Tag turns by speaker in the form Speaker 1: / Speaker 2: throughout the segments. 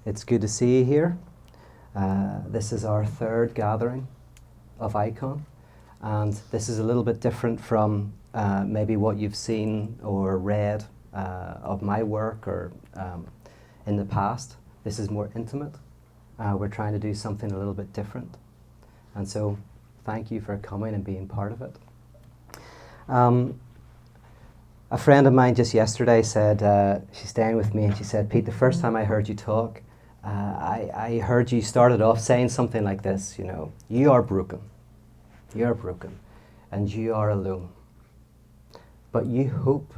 Speaker 1: It's good to see you here. This is our third gathering of Icon, and this is a little bit different from maybe what you've seen or read of my work or in the past. This is more intimate. We're trying to do something a little bit different, and so thank you for coming and being part of it. A friend of mine just yesterday said, she's staying with me, and she said, Pete, the first time I heard you talk, I heard you started off saying something like this, you know, you are broken, and you are alone. But you hope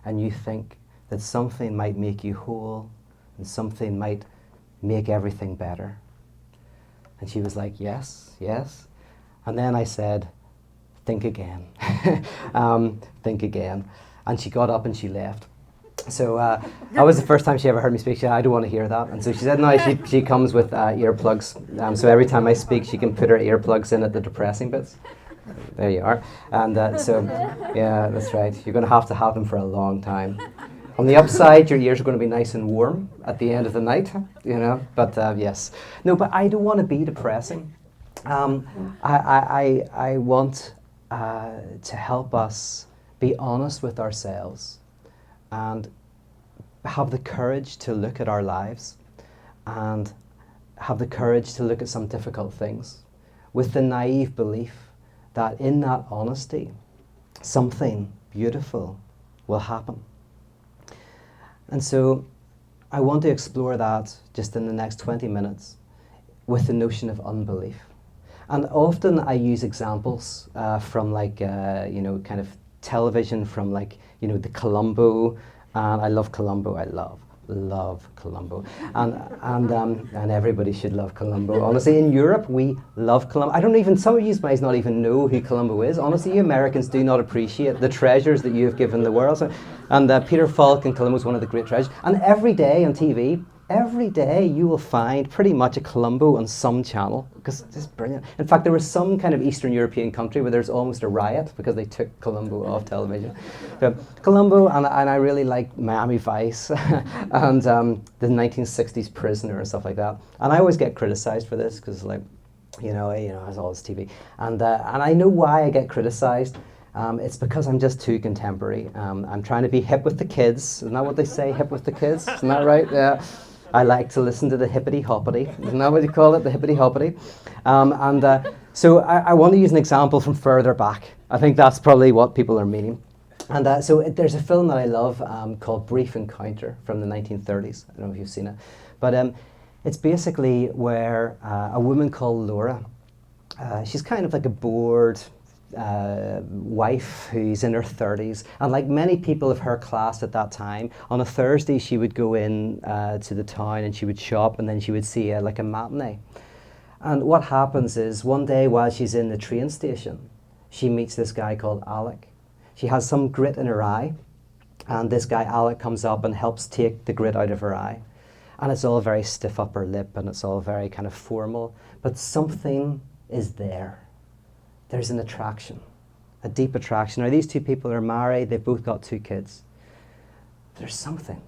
Speaker 1: and you think that something might make you whole and something might make everything better. And she was like, yes, yes. And then I said, think again, think again. And she got up and she left. So that was the first time she ever heard me speak. She said, I don't want to hear that. And so she said, no, she comes with earplugs. So every time I speak, she can put her earplugs in at the depressing bits. There you are. And so, yeah, that's right. You're going to have them for a long time. On the upside, your ears are going to be nice and warm at the end of the night, you know. But yes. No, but I don't want to be depressing. I want to help us be honest with ourselves and have the courage to look at our lives and have the courage to look at some difficult things with the naive belief that in that honesty, something beautiful will happen. And so I want to explore that just in the next 20 minutes with the notion of unbelief. And often I use examples from like, you know, kind of television from like, you know, the Columbo, and I love Columbo, I love Columbo, and everybody should love Columbo. Honestly, in Europe, we love Columbo. Some of you might not even know who Columbo is. Honestly, you Americans do not appreciate the treasures that you have given the world. And Peter Falk and Columbo is one of the great treasures. And every day on TV, every day you will find pretty much a Columbo on some channel, because it's brilliant. In fact, there was some kind of Eastern European country where there's almost a riot because they took Columbo off television. So, Columbo, and I really like Miami Vice and the 1960s Prisoner and stuff like that. And I always get criticized for this because, like, you know, it's all this TV. And I know why I get criticized. It's because I'm just too contemporary. I'm trying to be hip with the kids. Isn't that what they say, hip with the kids? Isn't that right? Yeah. I like to listen to the hippity-hoppity. Isn't that what you call it, the hippity-hoppity? So I want to use an example from further back. I think that's probably what people are meaning. And so there's a film that I love called Brief Encounter from the 1930s. I don't know if you've seen it. But it's basically where a woman called Laura, she's kind of like a bored wife who's in her 30s, and like many people of her class at that time, on a Thursday she would go in to the town and she would shop, and then she would see like a matinee. And what happens is one day while she's in the train station, she meets this guy called Alec. She has some grit in her eye, and this guy Alec comes up and helps take the grit out of her eye, and it's all very stiff upper lip and it's all very kind of formal, but something is there. There's an attraction, a deep attraction. Now, these two people are married, they've both got 2 kids. There's something.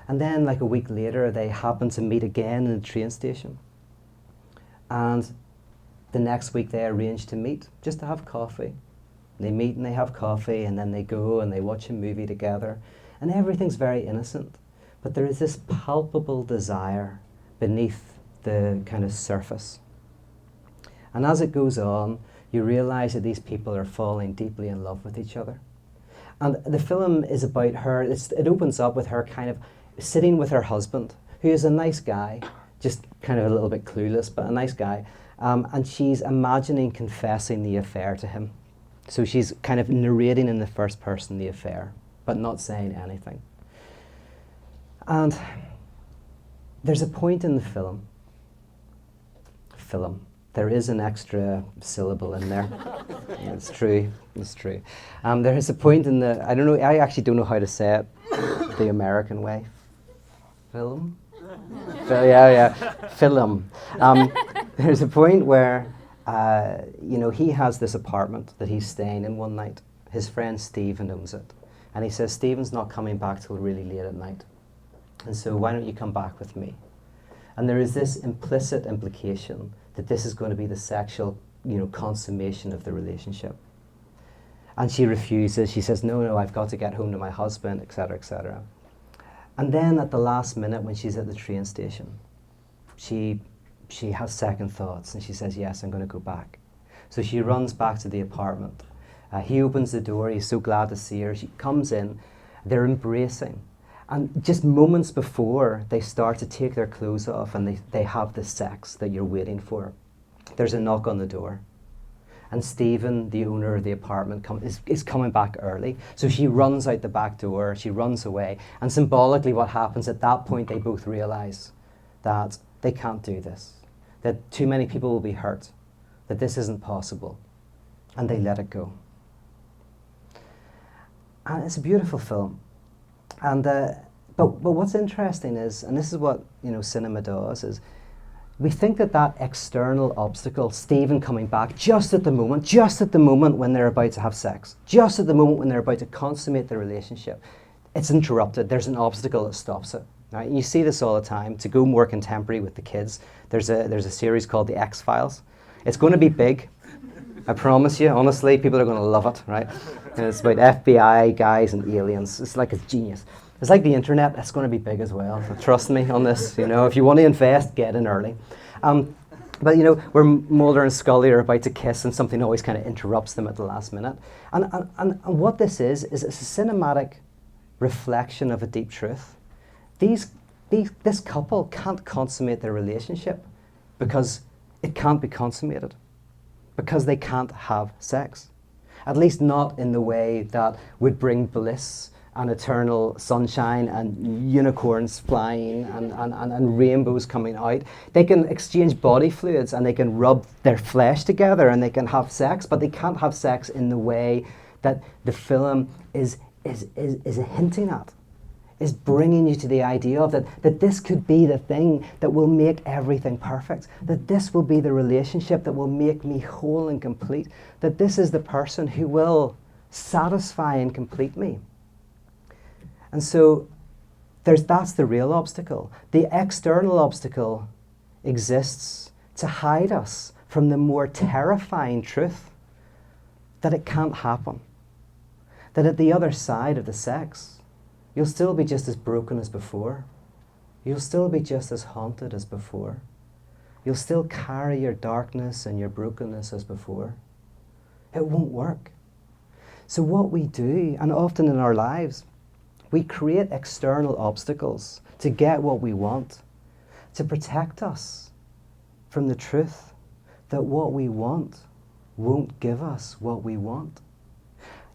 Speaker 1: And then, like a week later, they happen to meet again in the train station. And the next week, they arrange to meet, just to have coffee. They meet and they have coffee, and then they go and they watch a movie together. And everything's very innocent. But there is this palpable desire beneath the kind of surface. And as it goes on, you realize that these people are falling deeply in love with each other. And the film is about her, it opens up with her kind of sitting with her husband, who is a nice guy, just kind of a little bit clueless, but a nice guy. And she's imagining confessing the affair to him. So she's kind of narrating in the first person the affair, but not saying anything. And there's a point in the film. There is an extra syllable in there. It's true. There is a point in the, I actually don't know how to say it the American way. Film? Film. There's a point where, he has this apartment that he's staying in one night. His friend Stephen owns it. And he says Stephen's not coming back till really late at night. And so why don't you come back with me? And there is this implicit implication that this is going to be the sexual, consummation of the relationship. And she refuses. She says, no, I've got to get home to my husband, etc., etc. And then at the last minute, when she's at the train station, she has second thoughts, and she says, yes, I'm going to go back. So she runs back to the apartment. He opens the door. He's so glad to see her. She comes in. They're embracing. And just moments before they start to take their clothes off and they have the sex that you're waiting for, there's a knock on the door. And Stephen, the owner of the apartment, is coming back early. So she runs out the back door, she runs away. And symbolically what happens at that point, they both realize that they can't do this, that too many people will be hurt, that this isn't possible. And they let it go. And it's a beautiful film. And but what's interesting is, and this is what cinema does, is we think that external obstacle, Stephen coming back just at the moment when they're about to have sex, just at the moment when they're about to consummate the relationship, it's interrupted. There's an obstacle that stops it. Right? And you see this all the time. To go more contemporary with the kids, there's a series called The X-Files. It's going to be big. I promise you, honestly, people are going to love it, right? And it's about FBI guys and aliens. It's like a genius. It's like the internet. It's going to be big as well. So trust me on this. If you want to invest, get in early. But where Mulder and Scully are about to kiss, and something always kind of interrupts them at the last minute. And what this is it's a cinematic reflection of a deep truth. This couple can't consummate their relationship because it can't be consummated, because they can't have sex. At least not in the way that would bring bliss and eternal sunshine and unicorns flying and rainbows coming out. They can exchange body fluids and they can rub their flesh together and they can have sex, but they can't have sex in the way that the film is hinting at, is bringing you to the idea of that this could be the thing that will make everything perfect, that this will be the relationship that will make me whole and complete, that this is the person who will satisfy and complete me. And so that's the real obstacle. The external obstacle exists to hide us from the more terrifying truth that it can't happen, that at the other side of the sex, you'll still be just as broken as before. You'll still be just as haunted as before. You'll still carry your darkness and your brokenness as before. It won't work. So what we do, and often in our lives, we create external obstacles to get what we want, to protect us from the truth that what we want won't give us what we want.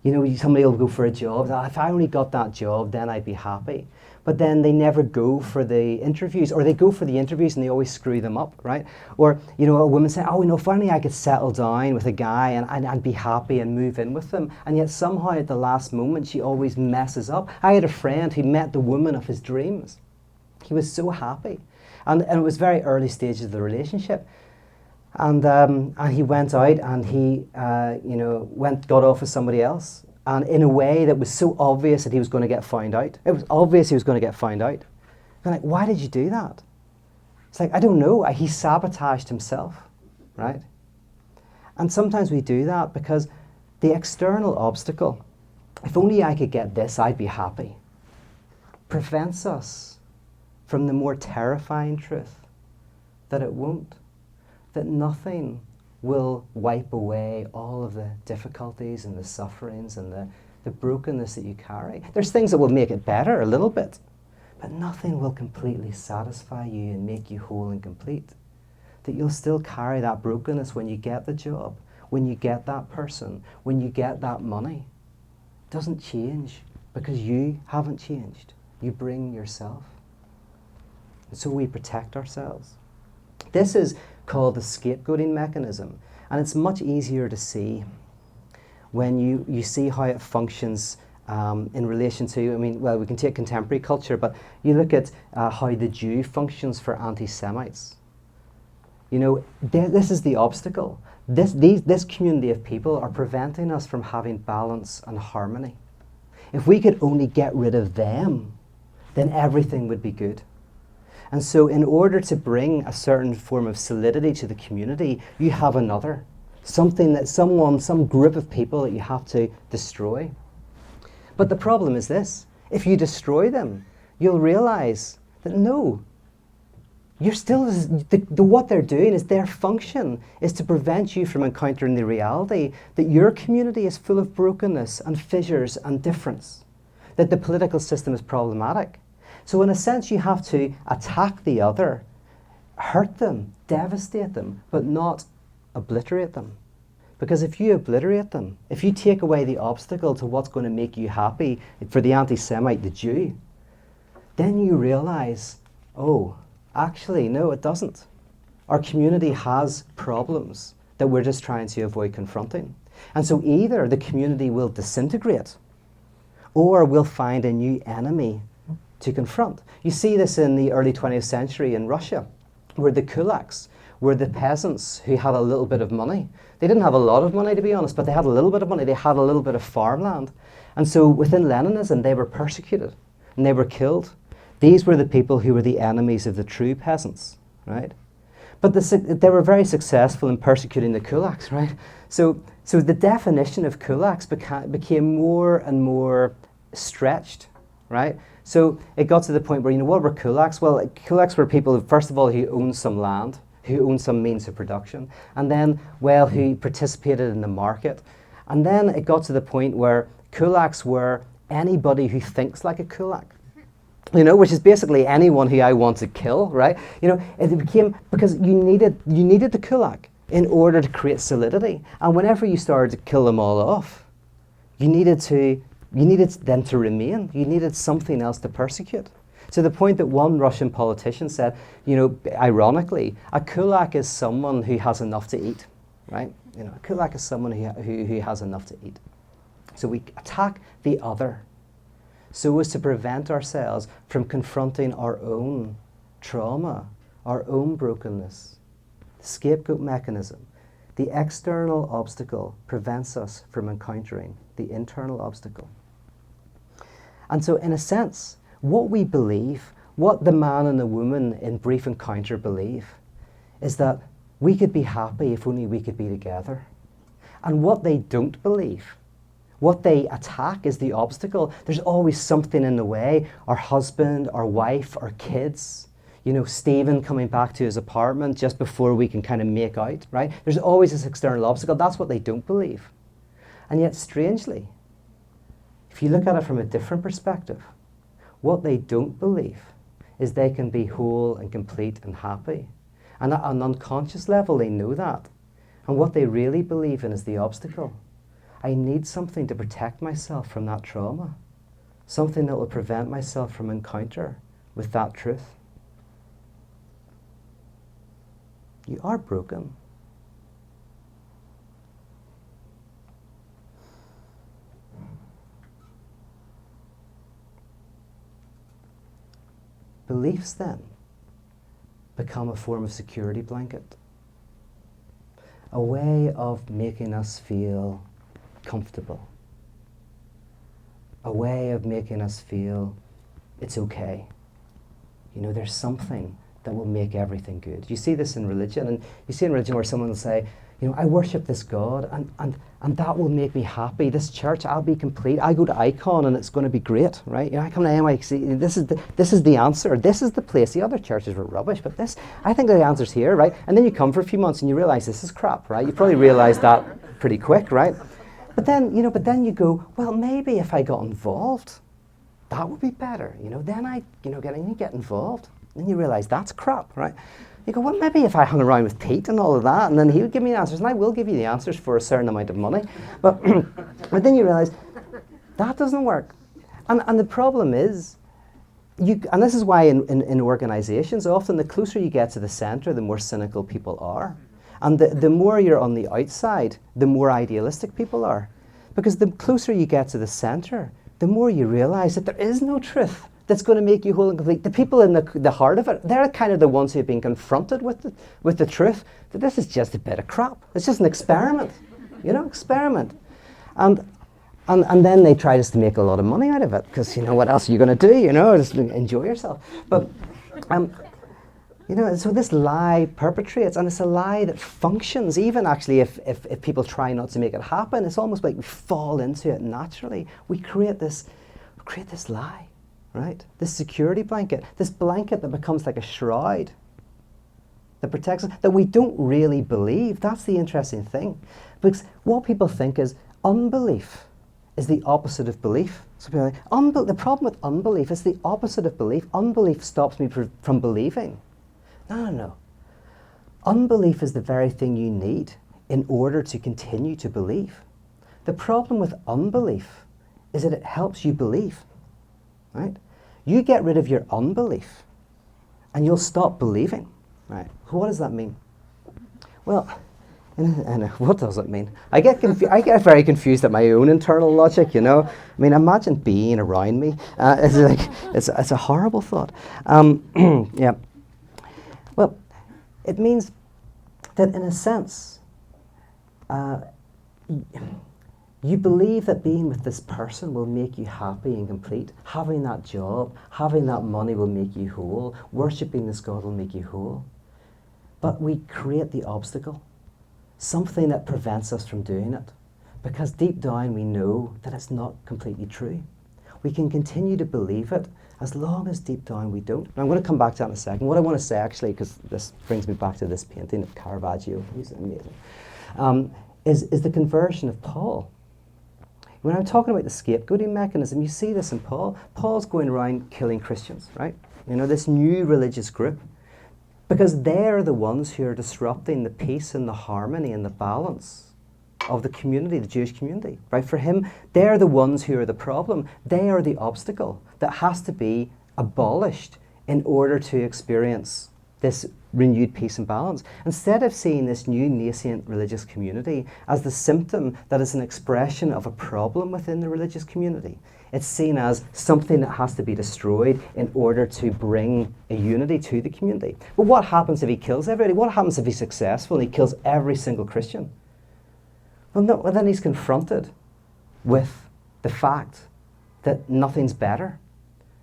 Speaker 1: Somebody will go for a job. If I only got that job, then I'd be happy. But then they never go for the interviews, or they go for the interviews and they always screw them up, right? Or, a woman saying, if only I could settle down with a guy and I'd be happy and move in with them. And yet somehow at the last moment, she always messes up. I had a friend who met the woman of his dreams. He was so happy. And it was very early stages of the relationship. And he went out and he, got off with somebody else. And in a way that was so obvious that he was going to get found out. It was obvious he was going to get found out. I'm like, why did you do that? It's like, I don't know. He sabotaged himself, right? And sometimes we do that because the external obstacle, if only I could get this, I'd be happy, prevents us from the more terrifying truth that it won't. That nothing will wipe away all of the difficulties and the sufferings and the brokenness that you carry. There's things that will make it better a little bit, but nothing will completely satisfy you and make you whole and complete. That you'll still carry that brokenness when you get the job, when you get that person, when you get that money. It doesn't change because you haven't changed. You bring yourself. And so we protect ourselves. This is called the scapegoating mechanism, and it's much easier to see when you see how it functions in relation to, we can take contemporary culture, but you look at how the Jew functions for anti-Semites. This is the obstacle. This community of people are preventing us from having balance and harmony. If we could only get rid of them, then everything would be good. And so in order to bring a certain form of solidity to the community, you have another. Something that some group of people that you have to destroy. But the problem is this: if you destroy them, you'll realize that no, you're still, what they're doing is their function is to prevent you from encountering the reality that your community is full of brokenness and fissures and difference, that the political system is problematic. So in a sense, you have to attack the other, hurt them, devastate them, but not obliterate them. Because if you obliterate them, if you take away the obstacle to what's going to make you happy, for the anti-Semite, the Jew, then you realize, oh, actually, no, it doesn't. Our community has problems that we're just trying to avoid confronting. And so either the community will disintegrate, or we'll find a new enemy to confront. You see this in the early 20th century in Russia, where the kulaks were the peasants who had a little bit of money. They didn't have a lot of money, to be honest, but they had a little bit of money. They had a little bit of farmland. And so within Leninism, they were persecuted and they were killed. These were the people who were the enemies of the true peasants, right? But they were very successful in persecuting the kulaks, right? So the definition of kulaks became more and more stretched, right? So it got to the point where, what were kulaks? Well, kulaks were people, first of all, who owned some land, who owned some means of production, and then, well, who participated in the market. And then it got to the point where kulaks were anybody who thinks like a kulak, which is basically anyone who I want to kill, right? It became, because you needed the kulak in order to create solidity. And whenever you started to kill them all off, you needed them to remain. You needed something else to persecute. To the point that one Russian politician said, ironically, a kulak is someone who has enough to eat, right? A kulak is someone who has enough to eat. So we attack the other so as to prevent ourselves from confronting our own trauma, our own brokenness. The scapegoat mechanism, the external obstacle prevents us from encountering the internal obstacle. And so in a sense, what we believe, what the man and the woman in Brief Encounter believe, is that we could be happy if only we could be together. And what they don't believe, what they attack is the obstacle. There's always something in the way. Our husband, our wife, our kids, Stephen coming back to his apartment just before we can kind of make out, right? There's always this external obstacle. That's what they don't believe. And yet, strangely, if you look at it from a different perspective, what they don't believe is they can be whole and complete and happy. And at an unconscious level, they know that. And what they really believe in is the obstacle. I need something to protect myself from that trauma, something that will prevent myself from encounter with that truth. You are broken. Beliefs then become a form of security blanket, a way of making us feel comfortable, a way of making us feel it's okay. There's something that will make everything good. You see this in religion, and you see in religion where someone will say, I worship this God, and that will make me happy. This church, I'll be complete. I go to Icon, and it's going to be great, right? I come to NYC. This is the answer. This is the place. The other churches were rubbish, but I think the answer's here, right? And then you come for a few months, and you realize this is crap, right? You probably realize that pretty quick, right? But then you go, well, maybe if I got involved, that would be better. Then I, get involved. Then you realize that's crap, right? You go, well, maybe if I hung around with Pete and all of that, and then he would give me the answers, and I will give you the answers for a certain amount of money. But then you realize that doesn't work. And the problem is, and this is why in organizations, often the closer you get to the center, the more cynical people are. And the more you're on the outside, the more idealistic people are. Because the closer you get to the center, the more you realize that there is no truth that's going to make you whole and complete. The people in the heart of it, they're kind of the ones who've been confronted with the truth that this is just a bit of crap. It's just an experiment, experiment. And And then they try just to make a lot of money out of it, because what else are you going to do, just enjoy yourself. But, so this lie perpetrates, and it's a lie that functions, even actually if people try not to make it happen. It's almost like we fall into it naturally. We create this lie, right? This security blanket, this blanket that becomes like a shroud that protects us, that we don't really believe. That's the interesting thing. Because what people think is unbelief is the opposite of belief. So people are like, the problem with unbelief is the opposite of belief. Unbelief stops me from believing. No. Unbelief is the very thing you need in order to continue to believe. The problem with unbelief is that it helps you believe, right? You get rid of your unbelief and you'll stop believing, right? What does that mean? Well, what does it mean? I get very confused at my own internal logic, I mean, imagine being around me. It's a horrible thought. Yeah. Well, it means that in a sense, you believe that being with this person will make you happy and complete. Having that job, having that money will make you whole. Worshipping this God will make you whole. But we create the obstacle, something that prevents us from doing it, because deep down we know that it's not completely true. We can continue to believe it as long as deep down we don't. Now, I'm going to come back to that in a second. What I want to say, actually, because this brings me back to this painting of Caravaggio, he's amazing, is the conversion of Paul. When I'm talking about the scapegoating mechanism, you see this in Paul. Paul's going around killing Christians, right? This new religious group, because they're the ones who are disrupting the peace and the harmony and the balance of the community, the Jewish community, right? For him, they're the ones who are the problem. They are the obstacle that has to be abolished in order to experience this renewed peace and balance. Instead of seeing this new nascent religious community as the symptom that is an expression of a problem within the religious community, it's seen as something that has to be destroyed in order to bring a unity to the community. But what happens if he kills everybody? What happens if he's successful and he kills every single Christian? Well, then he's confronted with the fact that nothing's better.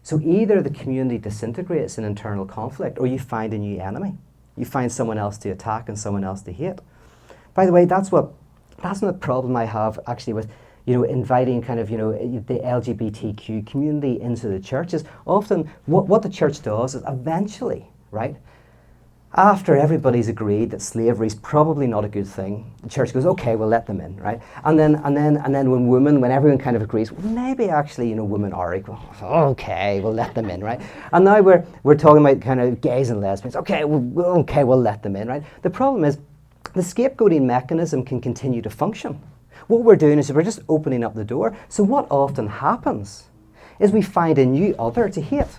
Speaker 1: So either the community disintegrates in internal conflict, or you find a new enemy. You find someone else to attack and someone else to hate. By the way, that's not the problem I have actually with inviting kind of, the LGBTQ community into the church. Is often what the church does is eventually, right, after everybody's agreed that slavery is probably not a good thing, the church goes, okay, we'll let them in, right? And then when everyone kind of agrees, well, maybe actually, women are equal. Okay, we'll let them in, right? And now we're talking about kind of gays and lesbians. Okay, we'll let them in, right? The problem is the scapegoating mechanism can continue to function. What we're doing is we're just opening up the door. So what often happens is we find a new other to hate.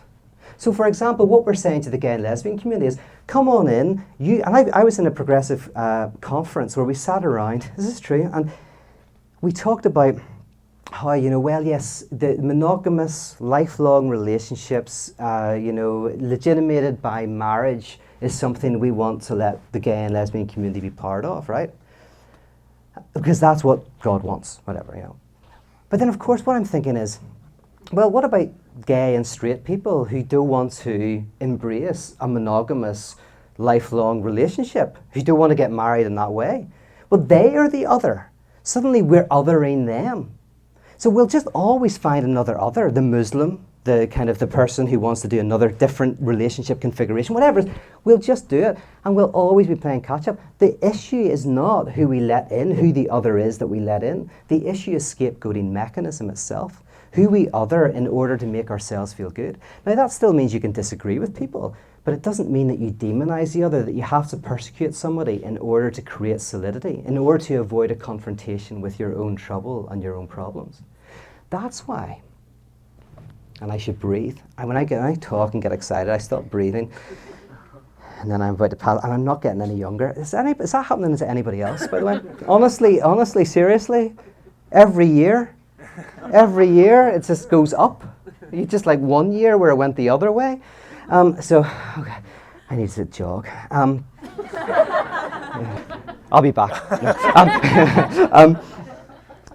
Speaker 1: So, for example, what we're saying to the gay and lesbian community is, come on in. I was in a progressive conference where we sat around, this is true, and we talked about how, well, yes, the monogamous, lifelong relationships, legitimated by marriage is something we want to let the gay and lesbian community be part of, right? Because that's what God wants, whatever, But then, of course, what I'm thinking is, well, what about gay and straight people who don't want to embrace a monogamous, lifelong relationship, who don't want to get married in that way? Well, they are the other. Suddenly we're othering them. So we'll just always find another other, the Muslim, the kind of the person who wants to do another different relationship configuration, whatever. We'll just do it, and we'll always be playing catch up. The issue is not who we let in, who the other is that we let in. The issue is scapegoating mechanism itself, who we other in order to make ourselves feel good. Now that still means you can disagree with people, but it doesn't mean that you demonize the other, that you have to persecute somebody in order to create solidity, in order to avoid a confrontation with your own trouble and your own problems. That's why. And I should breathe. And when I talk and get excited, I stop breathing. And then I'm about to pass, and I'm not getting any younger. Is that happening to anybody else, by the way? Honestly, seriously, every year, it just goes up. You just like 1 year where it went the other way. So, okay, I need to jog. I'll be back. No.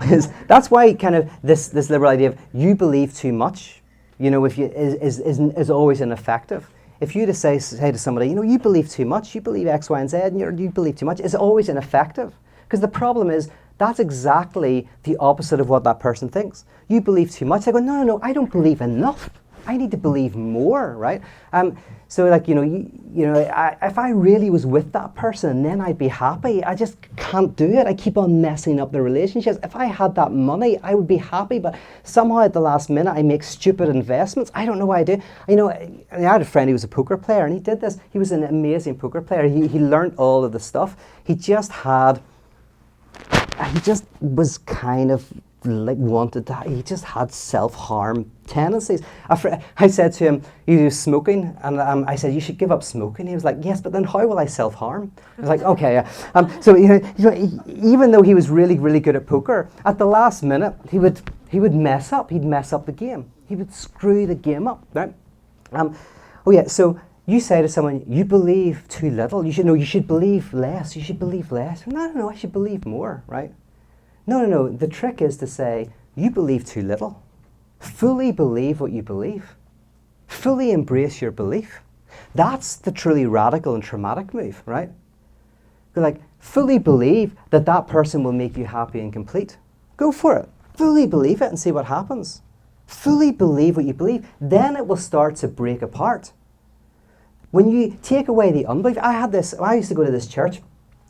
Speaker 1: That's why kind of this liberal idea of you believe too much, if you is always ineffective. If you to say to somebody, you believe too much, you believe X, Y, and Z, and you believe too much, it's always ineffective. Because the problem is that's exactly the opposite of what that person thinks. You believe too much. They go, no, I don't believe enough. I need to believe more, right? So like, if I really was with that person, then I'd be happy. I just can't do it. I keep on messing up the relationships. If I had that money, I would be happy, but somehow at the last minute, I make stupid investments. I don't know why I do. I had a friend who was a poker player, and he did this. He was an amazing poker player. He learned all of the stuff. He just was kind of like he just had self-harm tendencies. I said to him, you do smoking? And I said, you should give up smoking. He was like, yes, but then how will I self-harm? I was like, okay, yeah. So even though he was really, really good at poker, at the last minute, he would mess up. He'd mess up the game. He would screw the game up, right? So you say to someone, you believe too little. You should believe less. You should believe less. No, I should believe more, right? No. The trick is to say, you believe too little. Fully believe what you believe. Fully embrace your belief. That's the truly radical and traumatic move, right? Like, fully believe that person will make you happy and complete. Go for it. Fully believe it and see what happens. Fully believe what you believe. Then it will start to break apart. When you take away the unbelief, I used to go to this church.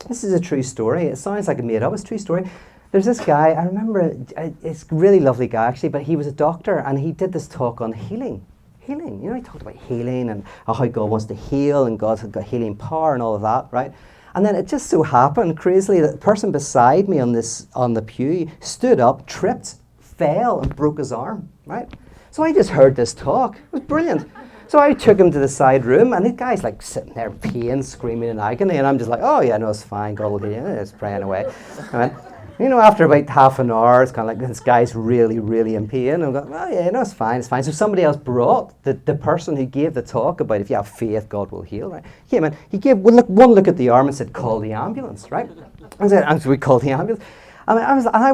Speaker 1: This is a true story. It sounds like a made up, it's a true story. There's this guy, I remember, it's a really lovely guy actually, but he was a doctor and he did this talk on healing. Healing, he talked about healing and how God wants to heal and God's got healing power and all of that, right? And then it just so happened, crazily, that the person beside me on the pew stood up, tripped, fell and broke his arm, right? So I just heard this talk. It was brilliant. So I took him to the side room, and the guy's like sitting there, pain, screaming in agony, and I'm just like, oh yeah, no, it's fine, God will heal you, it's praying away. After about half an hour, it's kind of like this guy's really, really in pain. And I'm going, oh yeah, no, it's fine. So somebody else brought the person who gave the talk about if you have faith, God will heal, right? He came in, he gave one look at the arm and said, call the ambulance, right? And so we called the ambulance. I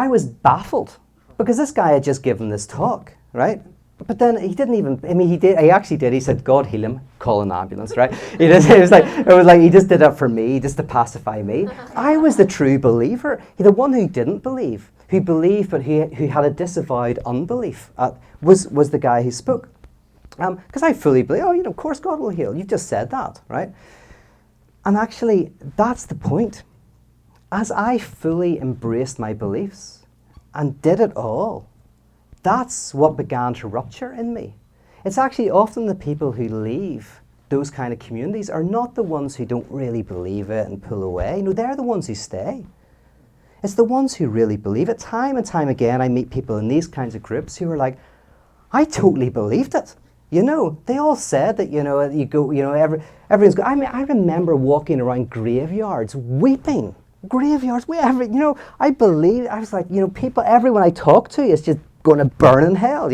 Speaker 1: was baffled because this guy had just given this talk, right? But then he didn't even, he actually did. He said, God heal him, call an ambulance, right? It was like he just did it for me, just to pacify me. I was the true believer. The one who didn't believe, who believed but who had a disavowed unbelief, was the guy who spoke. Because I fully believe, of course God will heal. You've just said that, right? And actually, that's the point. As I fully embraced my beliefs and did it all, that's what began to rupture in me. It's actually often the people who leave those kind of communities are not the ones who don't really believe it and pull away. No, they're the ones who stay. It's the ones who really believe it. Time and time again, I meet people in these kinds of groups who are like, I totally believed it. They all said that, you go, everyone's go. I remember walking around graveyards, weeping. Graveyards, I believe, I was like, everyone I talk to is just going to burn in hell,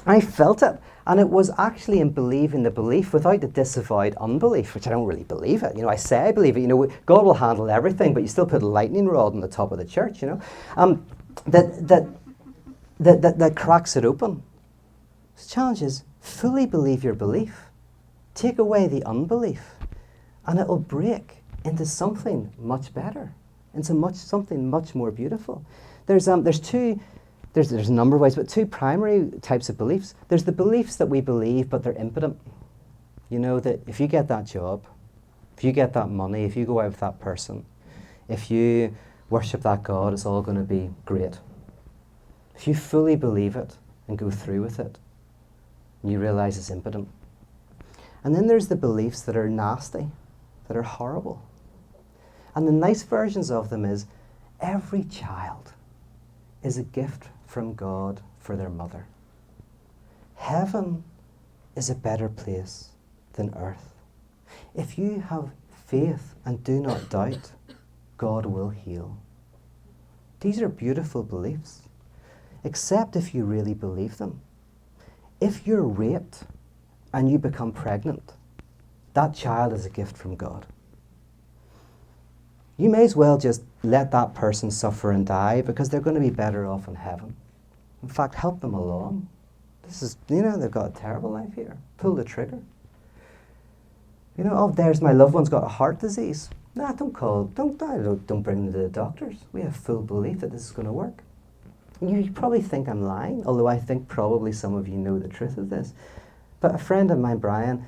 Speaker 1: I felt it. And it was actually in believing the belief without the disavowed unbelief, which I don't really believe it. I say I believe it. God will handle everything, but you still put a lightning rod on the top of the church, that cracks it open. The challenge is fully believe your belief. Take away the unbelief, and it will break into something much better, into something much more beautiful. There's a number of ways, but two primary types of beliefs. There's the beliefs that we believe, but they're impotent. That if you get that job, if you get that money, if you go out with that person, if you worship that God, it's all going to be great. If you fully believe it and go through with it, you realize it's impotent. And then there's the beliefs that are nasty, that are horrible. And the nice versions of them is every child is a gift from God for their mother. Heaven is a better place than earth. If you have faith and do not doubt, God will heal. These are beautiful beliefs, except if you really believe them. If you're raped and you become pregnant, that child is a gift from God. You may as well just let that person suffer and die because they're going to be better off in heaven. In fact, help them along. This is, they've got a terrible life here. Pull the trigger. Oh, there's my loved one's got a heart disease. Nah, don't bring them to the doctors. We have full belief that this is going to work. You probably think I'm lying, although I think probably some of you know the truth of this. But a friend of mine, Brian,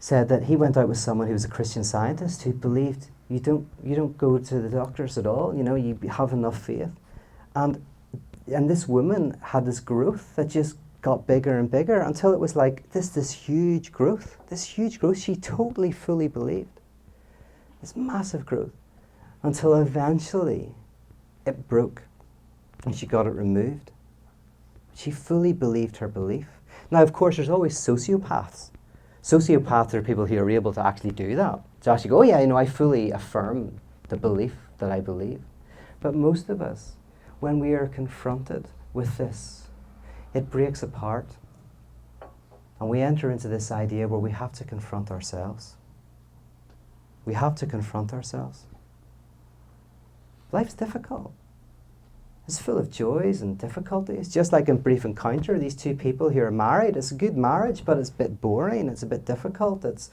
Speaker 1: said that he went out with someone who was a Christian Scientist who believed you don't go to the doctors at all. You have enough faith, and this woman had this growth that just got bigger and bigger until it was like this huge growth. She totally, fully believed. This massive growth, until eventually it broke, and she got it removed. She fully believed her belief. Now, of course, there's always sociopaths. Sociopaths are people who are able to actually do that. To actually go, oh yeah, I fully affirm the belief that I believe. But most of us, when we are confronted with this, it breaks apart. And we enter into this idea where we have to confront ourselves. We have to confront ourselves. Life's difficult. It's full of joys and difficulties. Just like in Brief Encounter, these two people who are married, it's a good marriage, but it's a bit boring, it's a bit difficult, it's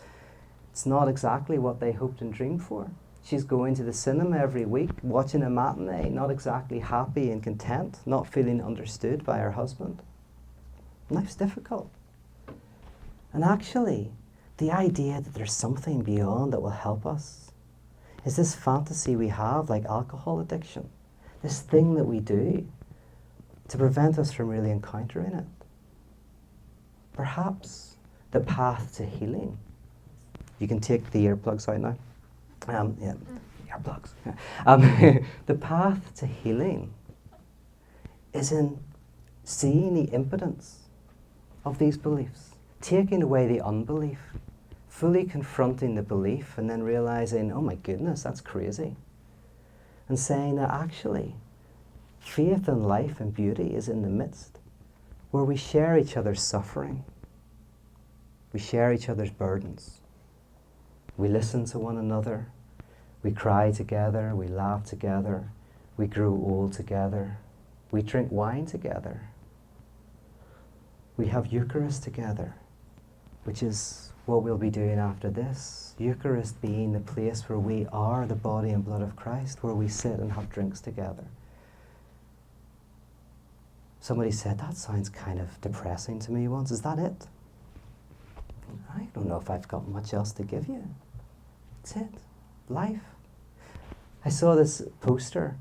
Speaker 1: not exactly what they hoped and dreamed for. She's going to the cinema every week, watching a matinee, not exactly happy and content, not feeling understood by her husband. Life's difficult. And actually, the idea that there's something beyond that will help us is this fantasy we have, like alcohol addiction. This thing that we do to prevent us from really encountering it. Perhaps the path to healing. You can take the earplugs out now. Earplugs. The path to healing is in seeing the impotence of these beliefs, taking away the unbelief, fully confronting the belief, and then realizing, oh my goodness, that's crazy. And saying that actually, faith and life and beauty is in the midst, where we share each other's suffering. We share each other's burdens. We listen to one another. We cry together. We laugh together. We grow old together. We drink wine together. We have Eucharist together, which is what we'll be doing after this. Eucharist being the place where we are the body and blood of Christ, where we sit and have drinks together. Somebody said, that sounds kind of depressing to me once. Is that it? I don't know if I've got much else to give you. That's it. Life. I saw this poster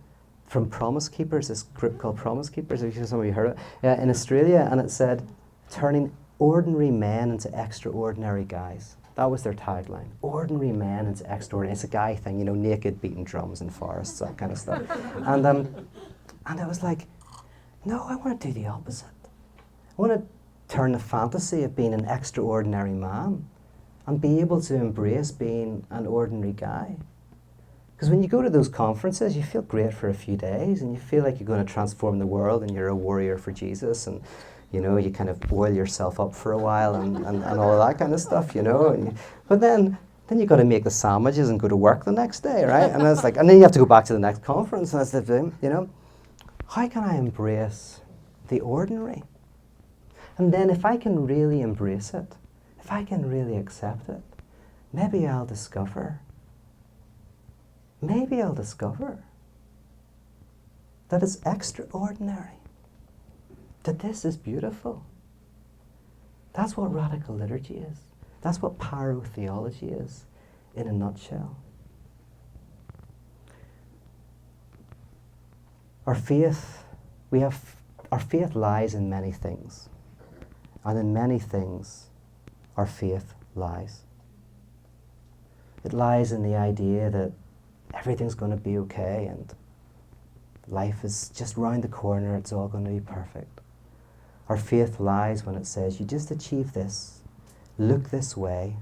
Speaker 1: from Promise Keepers, this group called Promise Keepers, if some of you heard it, in Australia, and it said, turning ordinary men into extraordinary guys. That was their tagline. Ordinary men into extraordinary. It's a guy thing, naked beating drums in forests, that kind of stuff. And it was like, no, I want to do the opposite. I want to turn the fantasy of being an extraordinary man and be able to embrace being an ordinary guy. Because when you go to those conferences, you feel great for a few days and you feel like you're going to transform the world and you're a warrior for Jesus, and you kind of boil yourself up for a while and all of that kind of stuff, But then you've got to make the sandwiches and go to work the next day, right? And it's like, and then you have to go back to the next conference, and that's the thing, How can I embrace the ordinary? And then if I can really embrace it, if I can really accept it, maybe I'll discover that it's extraordinary, that this is beautiful. That's what radical liturgy is. That's what parotheology is in a nutshell. Our faith lies in many things. And in many things, our faith lies. It lies in the idea that everything's going to be okay and life is just round the corner, it's all going to be perfect. Our faith lies when it says, you just achieve this, look this way,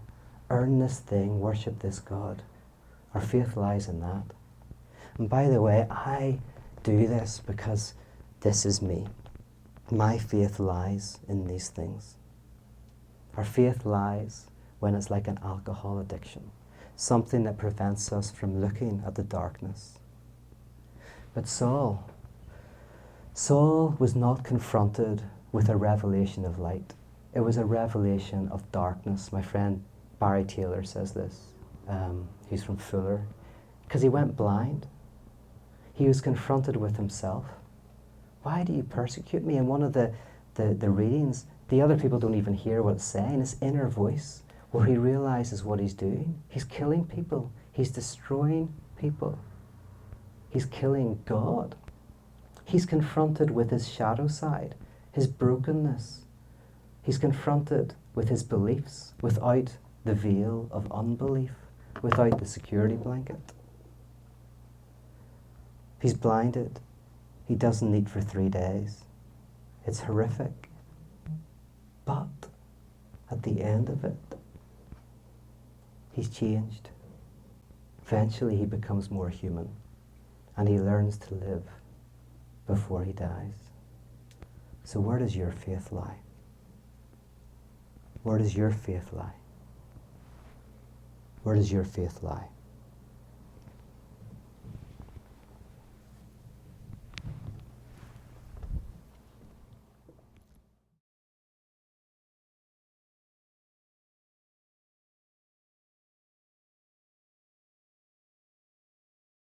Speaker 1: earn this thing, worship this God. Our faith lies in that. And by the way, I do this because this is me. My faith lies in these things. Our faith lies when it's like an alcohol addiction, something that prevents us from looking at the darkness. But Saul was not confronted with a revelation of light. It was a revelation of darkness. My friend Barry Taylor says this. He's from Fuller. Because he went blind. He was confronted with himself. Why do you persecute me? And one of the readings, the other people don't even hear what it's saying. This inner voice where he realizes what he's doing. He's killing people. He's destroying people. He's killing God. He's confronted with his shadow side, his brokenness. He's confronted with his beliefs without the veil of unbelief, without the security blanket. He's blinded. He doesn't eat for 3 days. It's horrific. But at the end of it, he's changed. Eventually he becomes more human and he learns to live before he dies. So where does your faith lie? Where does your faith lie? Where does your faith lie?